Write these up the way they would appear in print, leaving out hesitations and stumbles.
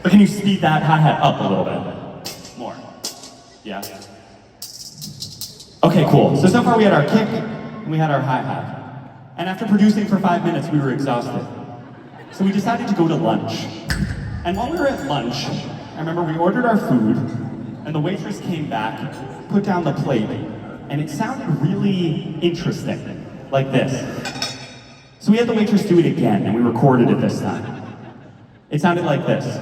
But can you speed that hi-hat up a little bit? More. Yeah? Okay, cool. So far we had our kick, and we had our hi-hat. And after producing for 5 minutes, we were exhausted. So we decided to go to lunch. And while we were at lunch, I remember we ordered our food, and the waitress came back, put down the plate, and it sounded really interesting, like this. So we had the waitress do it again, and we recorded it this time. It sounded like this.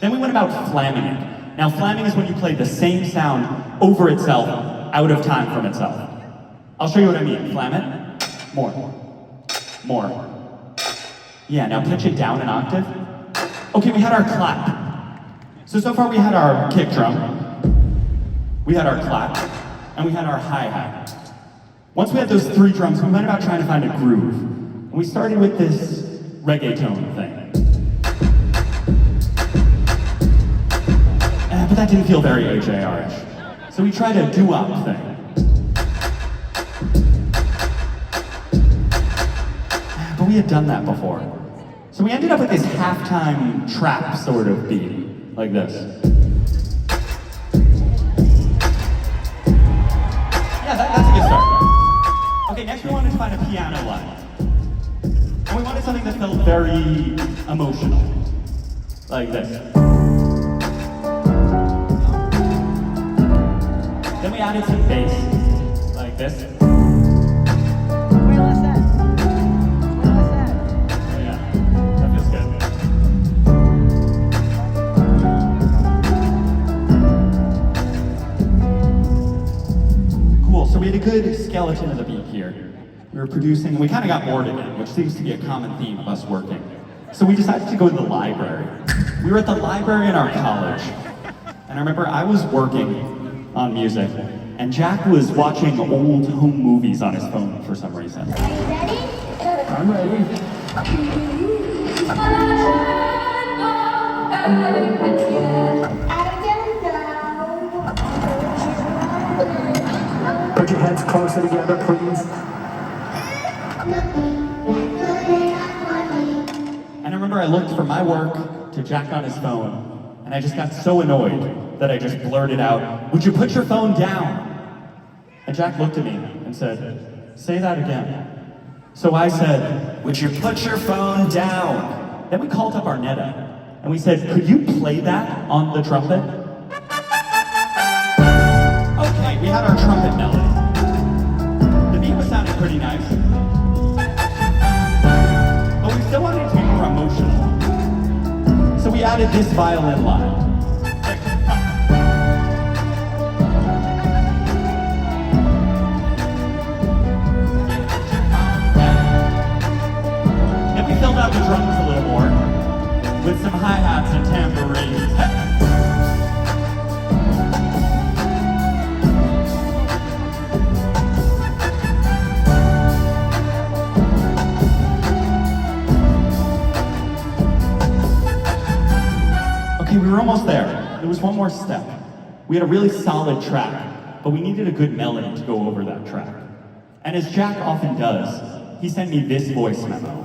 Then we went about flamming it. Now, flamming is when you play the same sound over itself, out of time from itself. I'll show you what I mean. Flam it. More. More. Yeah, now pitch it down an octave. Okay, we had our clap. So far we had our kick drum, we had our clap, and we had our hi-hat. Once we had those 3 drums, we went about trying to find a groove. And we started with this reggaeton thing. But that didn't feel very AJR-ish. So we tried a doo-wop thing. But we had done that before. So we ended up with this halftime trap sort of beat, like this. Yeah, that's a good start. Okay, next we wanted to find a piano line. And we wanted something that felt very emotional, like this. Then we added some bass, like this. So we had a good skeleton of the beat here. We were producing, and we kind of got bored again, which seems to be a common theme of us working. So we decided to go to the library. We were at the library in our college. And I remember I was working on music, and Jack was watching old home movies on his phone for some reason. Are you ready? I'm ready. Put your heads closer together, please. And I remember I looked from my work to Jack on his phone, and I just got so annoyed that I just blurted out, "Would you put your phone down?" And Jack looked at me and said, "Say that again." So I said, "Would you put your phone down?" Then we called up Arnetta, and we said, "Could you play that on the trumpet?" Okay, we had our trumpet melody. The beat was sounding pretty nice. But we still wanted it to be more emotional. So we added this violin line. Then we filled out the drums a little more with some hi-hats and tambourines. Okay, we were almost there. There was one more step. We had a really solid track, but we needed a good melody to go over that track. And as Jack often does, he sent me this voice memo.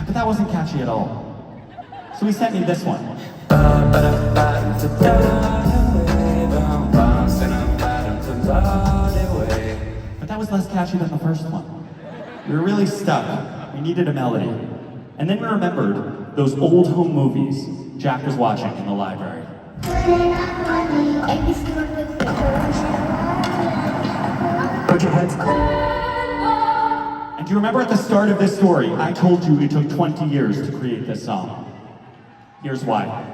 But that wasn't catchy at all. So he sent me this one. But that was less catchy than the first one. We were really stuck. We needed a melody. And then we remembered those old home movies Jack was watching in the library. Put your heads And do you remember at the start of this story, I told you it took 20 years to create this song? Here's why.